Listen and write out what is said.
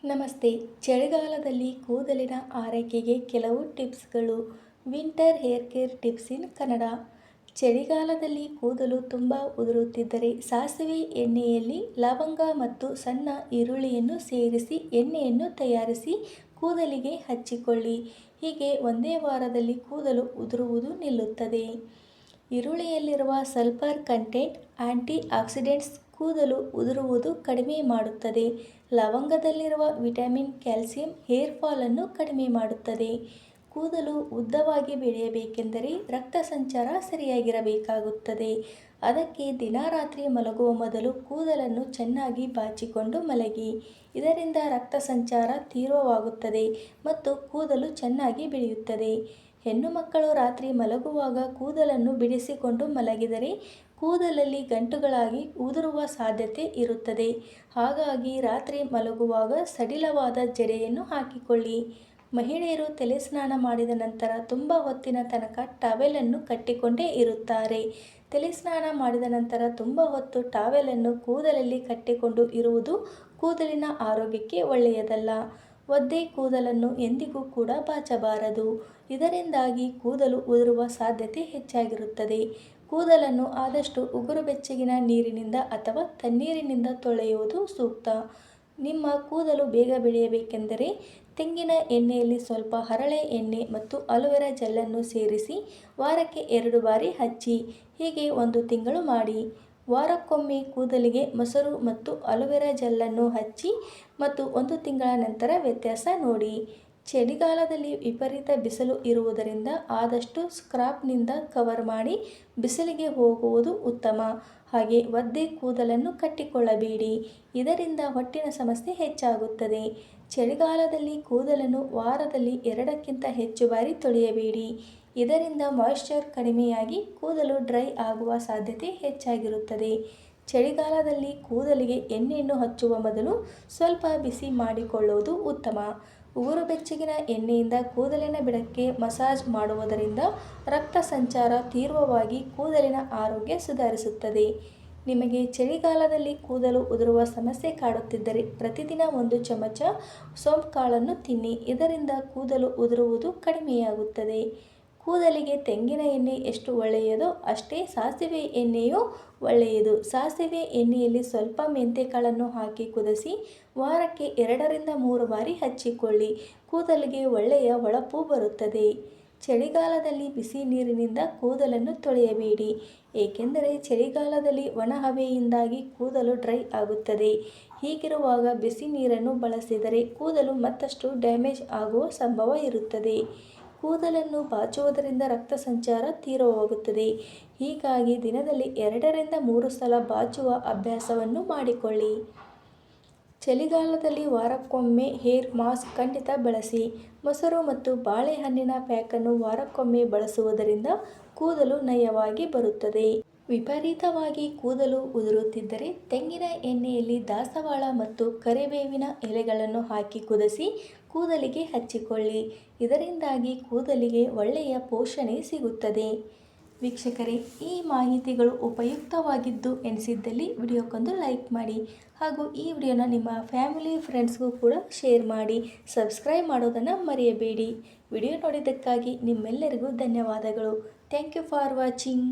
ನಮಸ್ತೆ. ಚಳಿಗಾಲದಲ್ಲಿ ಕೂದಲಿನ ಆರೈಕೆಗೆ ಕೆಲವು ಟಿಪ್ಸ್ಗಳು. Winter hair care tips in Kannada. ಚಳಿಗಾಲದಲ್ಲಿ ಕೂದಲು ತುಂಬ ಉದುರುತ್ತಿದ್ದರೆ ಸಾಸಿವೆ ಎಣ್ಣೆಯಲ್ಲಿ ಲವಂಗ ಮತ್ತು ಸಣ್ಣ ಈರುಳ್ಳಿಯನ್ನು ಸೇರಿಸಿ ಎಣ್ಣೆಯನ್ನು ತಯಾರಿಸಿ ಕೂದಲಿಗೆ ಹಚ್ಚಿಕೊಳ್ಳಿ. ಹೀಗೆ ಒಂದೇ ವಾರದಲ್ಲಿ ಕೂದಲು ಉದುರುವುದು ನಿಲ್ಲುತ್ತದೆ. ಈರುಳ್ಳಿಯಲ್ಲಿರುವ ಸಲ್ಫರ್ ಕಂಟೆಂಟ್ ಆಂಟಿ ಆಕ್ಸಿಡೆಂಟ್ಸ್ ಕೂದಲು ಉದುರುವುದು ಕಡಿಮೆ ಮಾಡುತ್ತದೆ. ಲವಂಗದಲ್ಲಿರುವ ವಿಟಮಿನ್ ಕ್ಯಾಲ್ಸಿಯಂ ಹೇರ್ ಫಾಲನ್ನು ಕಡಿಮೆ ಮಾಡುತ್ತದೆ. ಕೂದಲು ಉದ್ದವಾಗಿ ಬೆಳೆಯಬೇಕೆಂದರೆ ರಕ್ತ ಸಂಚಾರ ಸರಿಯಾಗಿರಬೇಕಾಗುತ್ತದೆ. ಅದಕ್ಕೆ ದಿನ ರಾತ್ರಿ ಮಲಗುವ ಮೊದಲು ಕೂದಲನ್ನು ಚೆನ್ನಾಗಿ ಬಾಚಿಕೊಂಡು ಮಲಗಿ. ಇದರಿಂದ ರಕ್ತ ಸಂಚಾರ ತೀವ್ರವಾಗುತ್ತದೆ ಮತ್ತು ಕೂದಲು ಚೆನ್ನಾಗಿ ಬೆಳೆಯುತ್ತದೆ. ಹೆಣ್ಣು ಮಕ್ಕಳು ರಾತ್ರಿ ಮಲಗುವಾಗ ಕೂದಲನ್ನು ಬಿಡಿಸಿಕೊಂಡು ಮಲಗಿದರೆ ಕೂದಲಲ್ಲಿ ಗಂಟುಗಳಾಗಿ ಉದುರುವ ಸಾಧ್ಯತೆ ಇರುತ್ತದೆ. ಹಾಗಾಗಿ ರಾತ್ರಿ ಮಲಗುವಾಗ ಸಡಿಲವಾದ ಜಡೆಯನ್ನು ಹಾಕಿಕೊಳ್ಳಿ. ಮಹಿಳೆಯರು ತಲೆ ಸ್ನಾನ ಮಾಡಿದ ನಂತರ ತುಂಬ ಹೊತ್ತಿನ ತನಕ ಟವೆಲನ್ನು ಕಟ್ಟಿಕೊಂಡೇ ಇರುತ್ತಾರೆ. ತಲೆ ಸ್ನಾನ ಮಾಡಿದ ನಂತರ ತುಂಬ ಹೊತ್ತು ಟವೆಲನ್ನು ಕೂದಲಲ್ಲಿ ಕಟ್ಟಿಕೊಂಡು ಇರುವುದು ಕೂದಲಿನ ಆರೋಗ್ಯಕ್ಕೆ ಒಳ್ಳೆಯದಲ್ಲ. ಒದ್ದೆ ಕೂದಲನ್ನು ಎಂದಿಗೂ ಕೂಡ ಬಾಚಬಾರದು. ಇದರಿಂದಾಗಿ ಕೂದಲು ಉದುರುವ ಸಾಧ್ಯತೆ ಹೆಚ್ಚಾಗಿರುತ್ತದೆ. ಕೂದಲನ್ನು ಆದಷ್ಟು ಉಗುರು ಬೆಚ್ಚಗಿನ ನೀರಿನಿಂದ ಅಥವಾ ತಣ್ಣೀರಿನಿಂದ ತೊಳೆಯುವುದು ಸೂಕ್ತ. ನಿಮ್ಮ ಕೂದಲು ಬೇಗ ಬೆಳೆಯಬೇಕೆಂದರೆ ತೆಂಗಿನ ಎಣ್ಣೆಯಲ್ಲಿ ಸ್ವಲ್ಪ ಹರಳೆ ಎಣ್ಣೆ ಮತ್ತು ಅಲೋವೆರಾ ಜೆಲ್ಲನ್ನು ಸೇರಿಸಿ ವಾರಕ್ಕೆ 2 ಬಾರಿ ಹಚ್ಚಿ. ಹೀಗೆ 1 ತಿಂಗಳು ಮಾಡಿ. ವಾರಕ್ಕೊಮ್ಮೆ ಕೂದಲಿಗೆ ಮೊಸರು ಮತ್ತು ಅಲೋವೆರಾ ಜೆಲ್ಲನ್ನು ಹಚ್ಚಿ ಮತ್ತು 1 ತಿಂಗಳ ನಂತರ ವ್ಯತ್ಯಾಸ ನೋಡಿ. ಚಳಿಗಾಲದಲ್ಲಿ ವಿಪರೀತ ಬಿಸಿಲು ಇರುವುದರಿಂದ ಆದಷ್ಟು ಸ್ಕಾರ್ಫ್ನಿಂದ ಕವರ್ ಮಾಡಿ ಬಿಸಿಲಿಗೆ ಹೋಗುವುದು ಉತ್ತಮ. ಹಾಗೆ ಒದ್ದೆ ಕೂದಲನ್ನು ಕಟ್ಟಿಕೊಳ್ಳಬೇಡಿ. ಇದರಿಂದ ಹೊಟ್ಟಿನ ಸಮಸ್ಯೆ ಹೆಚ್ಚಾಗುತ್ತದೆ. ಚಳಿಗಾಲದಲ್ಲಿ ಕೂದಲನ್ನು ವಾರದಲ್ಲಿ 2ಕ್ಕಿಂತ ಹೆಚ್ಚು ಬಾರಿ ತೊಳೆಯಬೇಡಿ. ಇದರಿಂದ ಮಾಯಿಶ್ಚರ್ ಕಡಿಮೆಯಾಗಿ ಕೂದಲು ಡ್ರೈ ಆಗುವ ಸಾಧ್ಯತೆ ಹೆಚ್ಚಾಗಿರುತ್ತದೆ. ಚಳಿಗಾಲದಲ್ಲಿ ಕೂದಲಿಗೆ ಎಣ್ಣೆಯನ್ನು ಹಚ್ಚುವ ಮೊದಲು ಸ್ವಲ್ಪ ಬಿಸಿ ಮಾಡಿಕೊಳ್ಳುವುದು ಉತ್ತಮ. ಉಗುರು ಬೆಚ್ಚಗಿನ ಎಣ್ಣೆಯಿಂದ ಕೂದಲಿನ ಬುಡಕ್ಕೆ ಮಸಾಜ್ ಮಾಡುವುದರಿಂದ ರಕ್ತ ಸಂಚಾರ ತೀವ್ರವಾಗಿ ಕೂದಲಿನ ಆರೋಗ್ಯ ಸುಧಾರಿಸುತ್ತದೆ. ನಿಮಗೆ ಚಳಿಗಾಲದಲ್ಲಿ ಕೂದಲು ಉದುರುವ ಸಮಸ್ಯೆ ಕಾಡುತ್ತಿದ್ದರೆ ಪ್ರತಿದಿನ 1 ಚಮಚ ಸೋಂಪು ಕಾಳನ್ನು ತಿನ್ನಿ. ಇದರಿಂದ ಕೂದಲು ಉದುರುವುದು ಕಡಿಮೆಯಾಗುತ್ತದೆ. ಕೂದಲಿಗೆ ತೆಂಗಿನ ಎಣ್ಣೆ ಎಷ್ಟು ಒಳ್ಳೆಯದೋ ಅಷ್ಟೇ ಸಾಸಿವೆ ಎಣ್ಣೆಯೂ ಒಳ್ಳೆಯದು. ಸಾಸಿವೆ ಎಣ್ಣೆಯಲ್ಲಿ ಸ್ವಲ್ಪ ಮೆಂತೆಕಾಳನ್ನು ಹಾಕಿ ಕುದಿಸಿ ವಾರಕ್ಕೆ 2 ರಿಂದ 3 ಬಾರಿ ಹಚ್ಚಿಕೊಳ್ಳಿ. ಕೂದಲಿಗೆ ಒಳ್ಳೆಯ ಹೊಳಪು ಬರುತ್ತದೆ. ಚಳಿಗಾಲದಲ್ಲಿ ಬಿಸಿ ನೀರಿನಿಂದ ಕೂದಲನ್ನು ತೊಳೆಯಬೇಡಿ. ಏಕೆಂದರೆ ಚಳಿಗಾಲದಲ್ಲಿ ಒಣ ಹವೆಯಿಂದಾಗಿ ಕೂದಲು ಡ್ರೈ ಆಗುತ್ತದೆ. ಹೀಗಿರುವಾಗ ಬಿಸಿ ನೀರನ್ನು ಬಳಸಿದರೆ ಕೂದಲು ಮತ್ತಷ್ಟು ಡ್ಯಾಮೇಜ್ ಆಗುವ ಸಂಭವ ಇರುತ್ತದೆ. ಕೂದಲನ್ನು ಬಾಚುವುದರಿಂದ ರಕ್ತ ಸಂಚಾರ ತೀವ್ರವಾಗುತ್ತದೆ. ಹೀಗಾಗಿ ದಿನದಲ್ಲಿ 2 ರಿಂದ 3 ಸಲ ಬಾಚುವ ಅಭ್ಯಾಸವನ್ನು ಮಾಡಿಕೊಳ್ಳಿ. ಚಳಿಗಾಲದಲ್ಲಿ ವಾರಕ್ಕೊಮ್ಮೆ ಹೇರ್ ಮಾಸ್ಕ್ ಖಂಡಿತ ಬಳಸಿ. ಮೊಸರು ಮತ್ತು ಬಾಳೆಹಣ್ಣಿನ ಪ್ಯಾಕನ್ನು ವಾರಕ್ಕೊಮ್ಮೆ ಬಳಸುವುದರಿಂದ ಕೂದಲು ನಯವಾಗಿ ಬರುತ್ತದೆ. ವಿಪರೀತವಾಗಿ ಕೂದಲು ಉದುರುತ್ತಿದ್ದರೆ ತೆಂಗಿನ ಎಣ್ಣೆಯಲ್ಲಿ ದಾಸವಾಳ ಮತ್ತು ಕರಿಬೇವಿನ ಎಲೆಗಳನ್ನು ಹಾಕಿ ಕುದಿಸಿ ಕೂದಲಿಗೆ ಹಚ್ಚಿಕೊಳ್ಳಿ. ಇದರಿಂದಾಗಿ ಕೂದಲಿಗೆ ಒಳ್ಳೆಯ ಪೋಷಣೆ ಸಿಗುತ್ತದೆ. ವೀಕ್ಷಕರೇ, ಈ ಮಾಹಿತಿಗಳು ಉಪಯುಕ್ತವಾಗಿದ್ದು ಎನಿಸಿದ್ದಲ್ಲಿ ವಿಡಿಯೋಕ್ಕೊಂದು ಲೈಕ್ ಮಾಡಿ ಹಾಗೂ ಈ ವಿಡಿಯೋನ ನಿಮ್ಮ ಫ್ಯಾಮಿಲಿ ಫ್ರೆಂಡ್ಸ್ಗೂ ಕೂಡ ಶೇರ್ ಮಾಡಿ. ಸಬ್ಸ್ಕ್ರೈಬ್ ಮಾಡೋದನ್ನು ಮರೆಯಬೇಡಿ. ವಿಡಿಯೋ ನೋಡಿದ್ದಕ್ಕಾಗಿ ನಿಮ್ಮೆಲ್ಲರಿಗೂ ಧನ್ಯವಾದಗಳು. Thank you for watching.